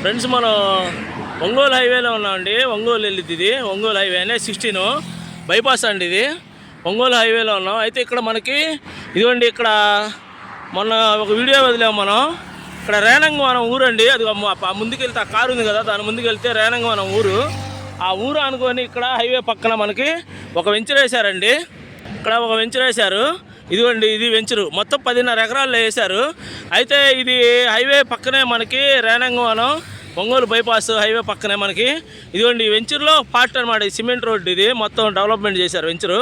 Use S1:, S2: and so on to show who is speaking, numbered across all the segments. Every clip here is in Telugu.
S1: ఫ్రెండ్స్ మనం ఒంగోలు హైవేలో ఉన్నామండి. ఒంగోలు వెళ్ళిద్ది ఇది. ఒంగోలు హైవే అనే 16 బైపాస్ అండి ఇది. ఒంగోలు హైవేలో ఉన్నాం. అయితే ఇక్కడ మనకి ఇదిగోండి, ఇక్కడ మొన్న ఒక వీడియో వదిలాం మనం. ఇక్కడ రేణంగవనం ఊరు అండి. అది ముందుకెళ్తే ఆ కారు ఉంది కదా, దాని ముందుకెళ్తే రేణంగవనం ఊరు. ఆ ఊరు అనుకొని ఇక్కడ హైవే పక్కన మనకి ఒక వెంచర్ వేశారండి. ఇక్కడ ఒక వెంచర్ వేశారు. ఇదిగోండి, ఇది వెంచరు మొత్తం 10.5 ఎకరాల్లో వేశారు. అయితే ఇది హైవే పక్కనే మనకి రేణంగవనం ఒంగోలు బైపాస్ హైవే పక్కనే మనకి ఇదిగోండి వెంచర్లో పార్ట్ అనమాట. సిమెంట్ రోడ్డు ఇది మొత్తం డెవలప్మెంట్ చేశారు వెంచరు.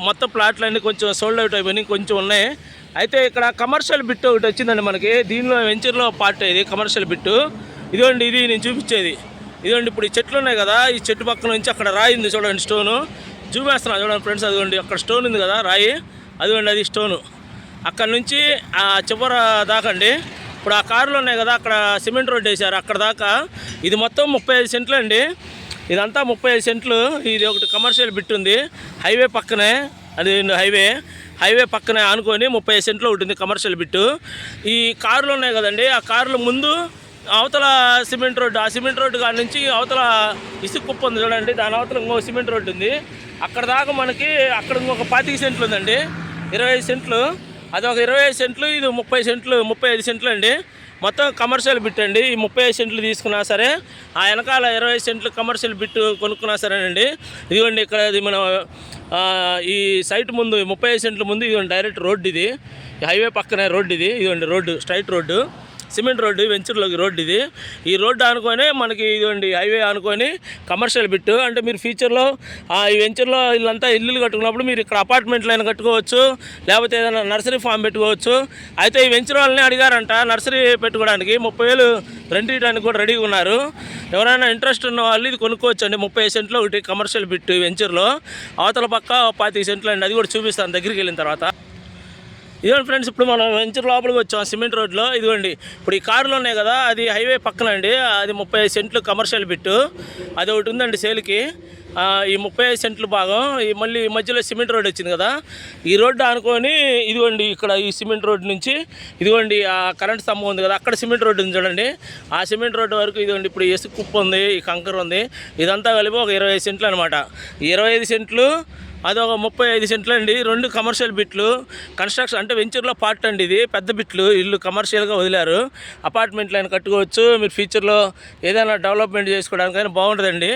S1: మొత్తం ప్లాట్లన్నీ కొంచెం సోల్డ్ అవుట్ అయిపోయినాయి, కొంచెం ఉన్నాయి. అయితే ఇక్కడ కమర్షియల్ బిట్ ఒకటి వచ్చిందండి మనకి. దీనిలో వెంచర్లో పార్ట్ ఇది కమర్షియల్ బిట్టు. ఇదిగోండి, ఇది నేను చూపించేది. ఇదిగోండి, ఇప్పుడు ఈ చెట్లు ఉన్నాయి కదా, ఈ చెట్టు పక్కన నుంచి అక్కడ రాయి ఉంది చూడండి, స్టోను చూపేస్తున్నాను చూడండి ఫ్రెండ్స్. అదిగోండి అక్కడ స్టోన్ ఉంది కదా, రాయి, అదిగోండి అది స్టోను. అక్కడ నుంచి ఆ చివర దాకా అండి. ఇప్పుడు ఆ కార్లు ఉన్నాయి కదా, అక్కడ సిమెంట్ రోడ్ వేశారు అక్కడ దాకా. ఇది మొత్తం 35 సెంట్లు అండి. ఇదంతా 35 సెంట్లు. ఇది ఒకటి కమర్షియల్ బిట్ ఉంది హైవే పక్కనే. అది హైవే పక్కనే ఆనుకొని 30 సెంట్లు ఉంటుంది కమర్షియల్ బిట్టు. ఈ కార్లు ఉన్నాయి కదండి, ఆ కార్లు ముందు అవతల సిమెంట్ రోడ్డు, ఆ సిమెంట్ రోడ్డు కాడ నుంచి అవతల ఇసుక కుప్ప ఉంది చూడండి, దాని అవతల ఇంకో సిమెంట్ రోడ్డు ఉంది. అక్కడ దాకా మనకి అక్కడ ఇంకొక 25 సెంట్లు ఉందండి. 25 సెంట్లు, అది ఒక 25 సెంట్లు, ఇది 30 సెంట్లు, 35 సెంట్లు అండి. మొత్తం కమర్షియల్ బిట్ అండి. ఈ 35 సెంట్లు తీసుకున్నా సరే, ఆ వెనకాల 20 సెంట్లు కమర్షియల్ బిట్ కొనుక్కున్నా సరేనండి. ఇదిగోండి, ఇక్కడ ఇది మన ఈ సైట్ ముందు 35 సెంట్ల ముందు ఇదిగోండి డైరెక్ట్ రోడ్డు ఇది. హైవే పక్కనే రోడ్డు ఇది. ఇదిగోండి road, straight road, cement road, వెంచర్లోకి రోడ్డు ఇది. ఈ రోడ్డు ఆనుకొని మనకి ఇదిగోండి హైవే ఆనుకొని కమర్షియల్ బిట్టు. అంటే మీరు ఫ్యూచర్లో ఈ వెంచర్లో ఇల్లంతా ఇల్లులు కట్టుకున్నప్పుడు మీరు ఇక్కడ అపార్ట్మెంట్లు అయినా కట్టుకోవచ్చు, లేకపోతే ఏదైనా నర్సరీ ఫామ్ పెట్టుకోవచ్చు. అయితే ఈ వెంచర్ వాళ్ళని అడిగారంట నర్సరీ పెట్టుకోవడానికి 30,000 రెంట్ ఇవ్వడానికి కూడా రెడీగా ఉన్నారు. ఎవరైనా ఇంట్రెస్ట్ ఉన్న వాళ్ళు ఇది కొనుక్కోవచ్చు అండి. 30 సెంట్లు ఒకటి కమర్షియల్ బిట్టు వెంచర్లో. అవతల పక్క 25 సెంట్లు అండి. అది కూడా చూపిస్తాను దగ్గరికి వెళ్ళిన తర్వాత. ఇదిగోండి ఫ్రెండ్స్, ఇప్పుడు మనం వెంచర్ లోపలికి వచ్చాం సిమెంట్ రోడ్లో. ఇదిగోండి, ఇప్పుడు ఈ కార్లు ఉన్నాయి కదా, అది హైవే పక్కన అండి. అది 30 సెంట్లు కమర్షియల్ బిట్టు. అది ఒకటి ఉందండి సేల్కి. ఈ 35 సెంట్లు భాగం. ఈ మళ్ళీ మధ్యలో సిమెంట్ రోడ్ వచ్చింది కదా, ఈ రోడ్డు అనుకొని ఇదిగోండి ఇక్కడ ఈ సిమెంట్ రోడ్డు నుంచి ఇదిగోండి ఆ కరెంట్ స్తంభం ఉంది కదా, అక్కడ సిమెంట్ రోడ్డు ఉంది చూడండి. ఆ సిమెంట్ రోడ్డు వరకు ఇదిగోండి ఇప్పుడు ఇసుక కుప్ప ఉంది, ఈ కంకర ఉంది. ఇదంతా కలిపి ఒక 25 సెంట్లు అనమాట. ఈ 25 సెంట్లు అదొక 35 సెంట్లు అండి. 2 కమర్షియల్ బిట్లు కన్స్ట్రక్షన్, అంటే వెంచర్లో పార్ట్ అండి. ఇది పెద్ద బిట్లు, ఇల్లు కమర్షియల్గా వదిలారు. అపార్ట్మెంట్లు అయినా కట్టుకోవచ్చు, మీరు ఫ్యూచర్లో ఏదైనా డెవలప్మెంట్ చేసుకోవడానికైనా బాగుంటుందండి.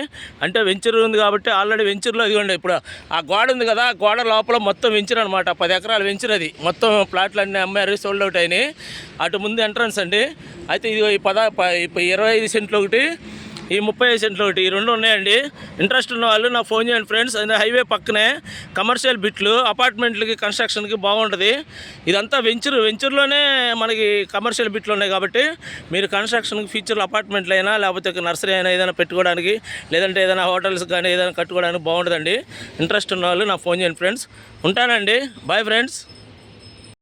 S1: అంటే వెంచర్ ఉంది కాబట్టి ఆల్రెడీ వెంచర్లో ఇదిగోండి ఇప్పుడు ఆ గోడ ఉంది కదా, ఆ గోడ లోపల మొత్తం వెంచర్ అనమాట. 10 ఎకరాల వెంచర్ అది. మొత్తం ప్లాట్లు అన్నీ అమ్మారు, సోల్డ్ అవుట్ అయినాయి. అటు ముందు ఎంట్రన్స్ అండి. అయితే ఇది ఈ 25 సెంట్లు ఒకటి, ఈ 30 సెంట్లు ఒకటి, ఈ 2 ఉన్నాయండి. ఇంట్రెస్ట్ ఉన్న వాళ్ళు నాకు ఫోన్ చేయండి ఫ్రెండ్స్. అది హైవే పక్కనే కమర్షియల్ బిట్లు, అపార్ట్మెంట్లకి కన్స్ట్రక్షన్కి బాగుంటుంది. ఇదంతా వెంచర్లోనే మనకి కమర్షియల్ బిట్లు ఉన్నాయి కాబట్టి మీరు కన్స్ట్రక్షన్కి ఫ్యూచర్లో అపార్ట్మెంట్లు అయినా లేకపోతే నర్సరీ అయినా ఏదైనా పెట్టుకోవడానికి, లేదంటే ఏదైనా హోటల్స్ కానీ ఏదైనా కట్టుకోవడానికి బాగుంటుందండి. ఇంట్రెస్ట్ ఉన్న వాళ్ళు నాకు ఫోన్ చేయండి ఫ్రెండ్స్. ఉంటానండి, బాయ్ ఫ్రెండ్స్.